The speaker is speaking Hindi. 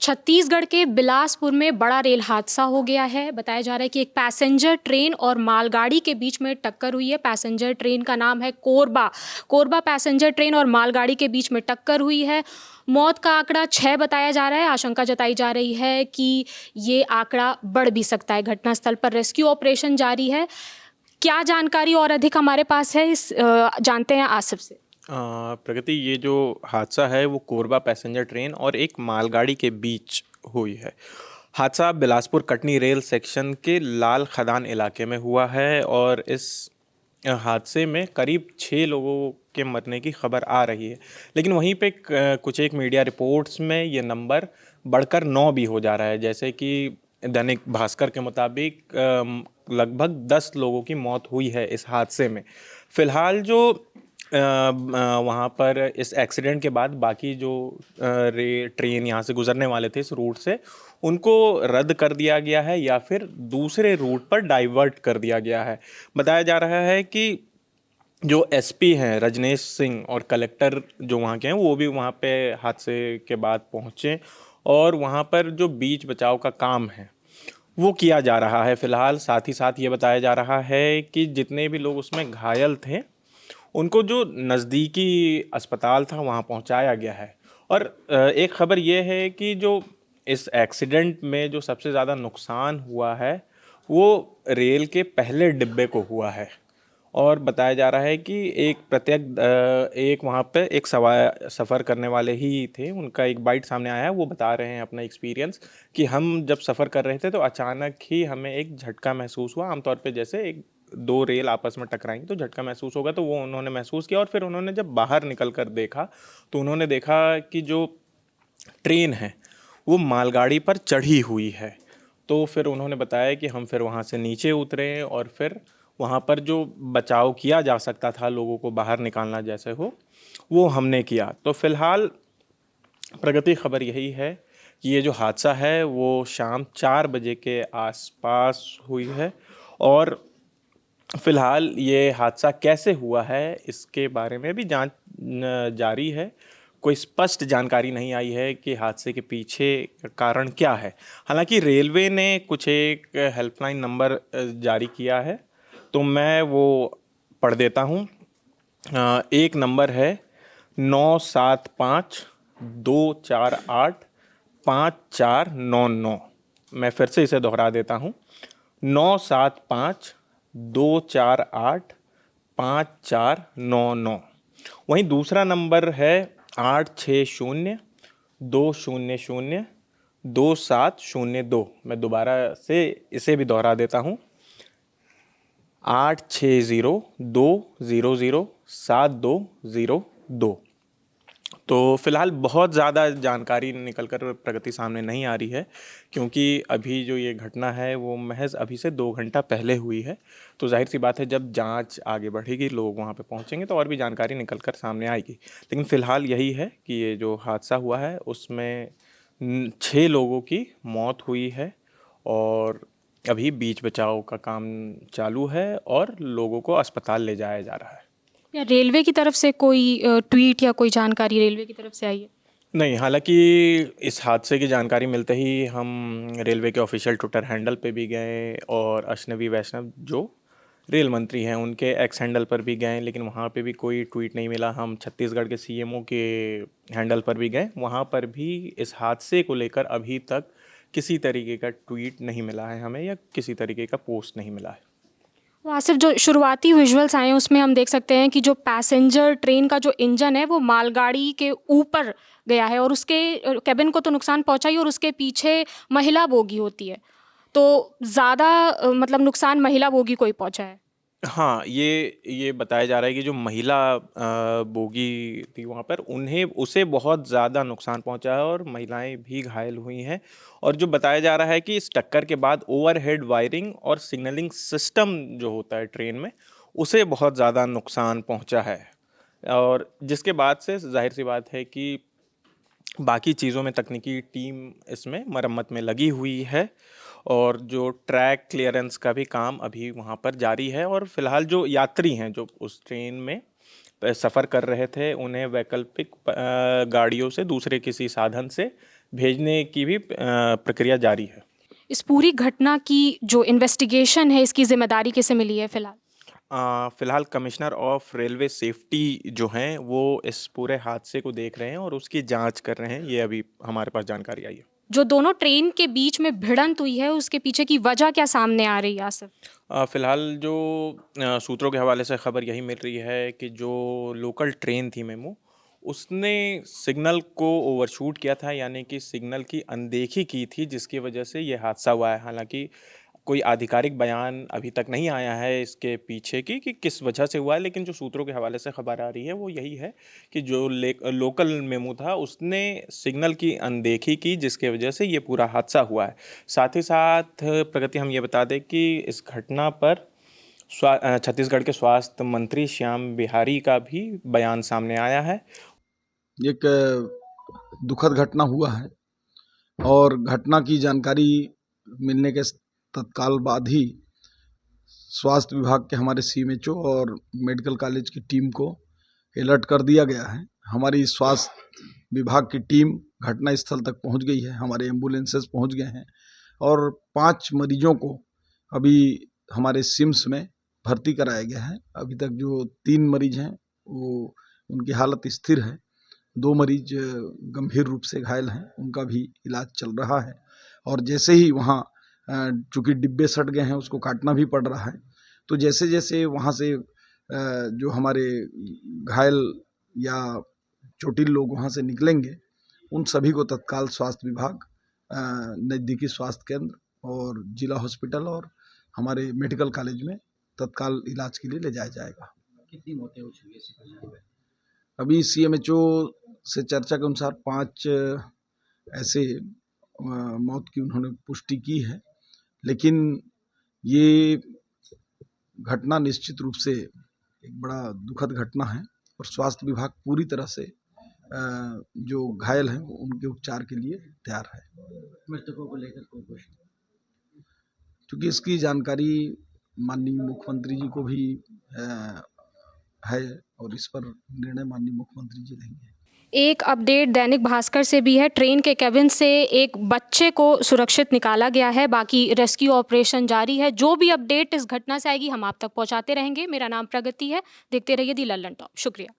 छत्तीसगढ़ के बिलासपुर में बड़ा रेल हादसा हो गया है। बताया जा रहा है कि एक पैसेंजर ट्रेन और मालगाड़ी के बीच में टक्कर हुई है। पैसेंजर ट्रेन का नाम है कोरबा। कोरबा पैसेंजर ट्रेन और मालगाड़ी के बीच में टक्कर हुई है। मौत का आंकड़ा 6 बताया जा रहा है। आशंका जताई जा रही है कि ये आंकड़ा बढ़ भी सकता है। घटनास्थल पर रेस्क्यू ऑपरेशन जारी है। क्या जानकारी और अधिक हमारे पास है, जानते हैं आसिफ से। प्रगति, ये जो हादसा है वो कोरबा पैसेंजर ट्रेन और एक मालगाड़ी के बीच हुई है। हादसा बिलासपुर कटनी रेल सेक्शन के लाल खदान इलाके में हुआ है और इस हादसे में करीब 6 लोगों के मरने की खबर आ रही है। लेकिन वहीं पे कुछ एक मीडिया रिपोर्ट्स में ये नंबर बढ़कर 9 भी हो जा रहा है। जैसे कि दैनिक भास्कर के मुताबिक लगभग 10 लोगों की मौत हुई है इस हादसे में। फिलहाल जो वहाँ पर इस एक्सीडेंट के बाद बाकी जो ट्रेन यहाँ से गुजरने वाले थे इस रूट से, उनको रद्द कर दिया गया है या फिर दूसरे रूट पर डाइवर्ट कर दिया गया है। बताया जा रहा है कि जो एसपी हैं रजनेश सिंह और कलेक्टर जो वहाँ के हैं वो भी वहाँ पे हादसे के बाद पहुँचे और वहाँ पर जो बीच बचाव का काम है वो किया जा रहा है फ़िलहाल। साथ ही साथ ये बताया जा रहा है कि जितने भी लोग उसमें घायल थे उनको जो नज़दीकी अस्पताल था वहाँ पहुँचाया गया है। और एक ख़बर ये है कि जो इस एक्सीडेंट में जो सबसे ज़्यादा नुकसान हुआ है वो रेल के पहले डिब्बे को हुआ है। और बताया जा रहा है कि एक वहाँ पे एक सफ़र करने वाले ही थे, उनका एक बाइट सामने आया है। वो बता रहे हैं अपना एक्सपीरियंस कि हम जब सफ़र कर रहे थे तो अचानक ही हमें एक झटका महसूस हुआ। आमतौर पे जैसे एक दो रेल आपस में टकराएंगी तो झटका महसूस होगा, तो वो उन्होंने महसूस किया। और फिर उन्होंने जब बाहर निकल कर देखा तो उन्होंने देखा कि जो ट्रेन है वो मालगाड़ी पर चढ़ी हुई है। तो फिर उन्होंने बताया कि हम फिर वहाँ से नीचे उतरे और फिर वहाँ पर जो बचाव किया जा सकता था, लोगों को बाहर निकालना जैसे हो, वो हमने किया। तो फिलहाल प्रगति खबर यही है कि ये जो हादसा है वो शाम 4 बजे के आसपास हुई है। और फिलहाल ये हादसा कैसे हुआ है इसके बारे में भी जांच जारी है। कोई स्पष्ट जानकारी नहीं आई है कि हादसे के पीछे का कारण क्या है। हालांकि रेलवे ने कुछ एक हेल्पलाइन नंबर जारी किया है, तो मैं वो पढ़ देता हूँ। एक नंबर है 975-248-5499। मैं फिर से इसे दोहरा देता हूँ, 975-248-5499। वहीं दूसरा नंबर है 860-200-2702। मैं दोबारा से इसे भी दोहरा देता हूँ, 860-200-7202। तो फिलहाल बहुत ज़्यादा जानकारी निकल कर प्रगति सामने नहीं आ रही है, क्योंकि अभी जो ये घटना है वो महज अभी से 2 घंटा पहले हुई है। तो जाहिर सी बात है जब जांच आगे बढ़ेगी, लोग वहाँ पे पहुँचेंगे तो और भी जानकारी निकल कर सामने आएगी। लेकिन फ़िलहाल यही है कि ये जो हादसा हुआ है उसमें 6 लोगों की मौत हुई है और अभी बीच बचाव का काम चालू है और लोगों को अस्पताल ले जाया जा रहा है। या रेलवे की तरफ से कोई ट्वीट या कोई जानकारी रेलवे की तरफ से आई है? नहीं, हालांकि इस हादसे की जानकारी मिलते ही हम रेलवे के ऑफिशियल ट्विटर हैंडल पे भी गए और अश्विनी वैष्णव जो रेल मंत्री हैं उनके एक्स हैंडल पर भी गए, लेकिन वहाँ पे भी कोई ट्वीट नहीं मिला। हम छत्तीसगढ़ के सीएमओ के हैंडल पर भी गए, वहाँ पर भी इस हादसे को लेकर अभी तक किसी तरीके का ट्वीट नहीं मिला है हमें, या किसी तरीके का पोस्ट नहीं मिला है। तो आसिफ, जो शुरुआती विजुअल्स आए हैं उसमें हम देख सकते हैं कि जो पैसेंजर ट्रेन का जो इंजन है वो मालगाड़ी के ऊपर गया है और उसके कैबिन को तो नुकसान पहुंचा ही, और उसके पीछे महिला बोगी होती है, तो ज़्यादा मतलब नुकसान महिला बोगी को ही पहुंचा है। हाँ, ये बताया जा रहा है कि जो महिला बोगी थी वहाँ पर, उन्हें उसे बहुत ज़्यादा नुकसान पहुँचा है और महिलाएं भी घायल हुई हैं। और जो बताया जा रहा है कि इस टक्कर के बाद ओवरहेड वायरिंग और सिग्नलिंग सिस्टम जो होता है ट्रेन में, उसे बहुत ज़्यादा नुकसान पहुँचा है। और जिसके बाद से जाहिर सी बात है कि बाकी चीज़ों में तकनीकी टीम इसमें मरम्मत में लगी हुई है और जो ट्रैक क्लियरेंस का भी काम अभी वहाँ पर जारी है। और फिलहाल जो यात्री हैं जो उस ट्रेन में सफ़र कर रहे थे, उन्हें वैकल्पिक गाड़ियों से दूसरे किसी साधन से भेजने की भी प्रक्रिया जारी है। इस पूरी घटना की जो इन्वेस्टिगेशन है, इसकी ज़िम्मेदारी किसे मिली है फ़िलहाल? फ़िलहाल कमिश्नर ऑफ रेलवे सेफ्टी जो हैं वो इस पूरे हादसे को देख रहे हैं और उसकी जांच कर रहे हैं, ये अभी हमारे पास जानकारी आई है। जो दोनों ट्रेन के बीच में भिड़ंत हुई है, उसके पीछे की वजह क्या सामने आ रही है आसिफ? फ़िलहाल जो सूत्रों के हवाले से खबर यही मिल रही है कि जो लोकल ट्रेन थी मेमू, उसने सिग्नल को ओवरशूट किया था, यानी कि सिग्नल की अनदेखी की थी, जिसकी वजह से ये हादसा हुआ है। हालाँकि कोई आधिकारिक बयान अभी तक नहीं आया है इसके पीछे की कि किस वजह से हुआ है, लेकिन जो सूत्रों के हवाले से खबर आ रही है वो यही है कि जो लोकल मेमू था उसने सिग्नल की अनदेखी की, जिसकी वजह से ये पूरा हादसा हुआ है। साथ ही साथ प्रगति हम ये बता दें कि इस घटना पर छत्तीसगढ़ के स्वास्थ्य मंत्री श्याम बिहारी का भी बयान सामने आया है। एक दुखद घटना हुआ है और घटना की जानकारी मिलने के तत्काल बाद ही स्वास्थ्य विभाग के हमारे सीएमएचओ और मेडिकल कॉलेज की टीम को अलर्ट कर दिया गया है। हमारी स्वास्थ्य विभाग की टीम घटना स्थल तक पहुंच गई है, हमारे एम्बुलेंसेस पहुंच गए हैं और 5 मरीजों को अभी हमारे सिम्स में भर्ती कराया गया है। अभी तक जो 3 मरीज हैं वो उनकी हालत स्थिर है, 2 मरीज गंभीर रूप से घायल हैं, उनका भी इलाज चल रहा है। और जैसे ही वहाँ चूँकि डिब्बे सट गए हैं उसको काटना भी पड़ रहा है, तो जैसे जैसे वहाँ से जो हमारे घायल या चोटिल लोग वहाँ से निकलेंगे, उन सभी को तत्काल स्वास्थ्य विभाग नज़दीकी स्वास्थ्य केंद्र और जिला हॉस्पिटल और हमारे मेडिकल कॉलेज में तत्काल इलाज के लिए ले जाया जाएगा। कितनी मौतें हो चुकी है? अभी सीएमएचओ से चर्चा के अनुसार 5 ऐसे मौत की उन्होंने पुष्टि की है, लेकिन ये घटना निश्चित रूप से एक बड़ा दुखद घटना है और स्वास्थ्य विभाग पूरी तरह से जो घायल हैं उनके उपचार के लिए तैयार है। मृतकों को लेकर कोई कुछ, क्योंकि इसकी जानकारी माननीय मुख्यमंत्री जी को भी है और इस पर निर्णय माननीय मुख्यमंत्री जी लेंगे। एक अपडेट दैनिक भास्कर से भी है। ट्रेन के केबिन से एक बच्चे को सुरक्षित निकाला गया है, बाकी रेस्क्यू ऑपरेशन जारी है। जो भी अपडेट इस घटना से आएगी हम आप तक पहुंचाते रहेंगे। मेरा नाम प्रगति है, देखते रहिए दी लल्लन टॉप। शुक्रिया।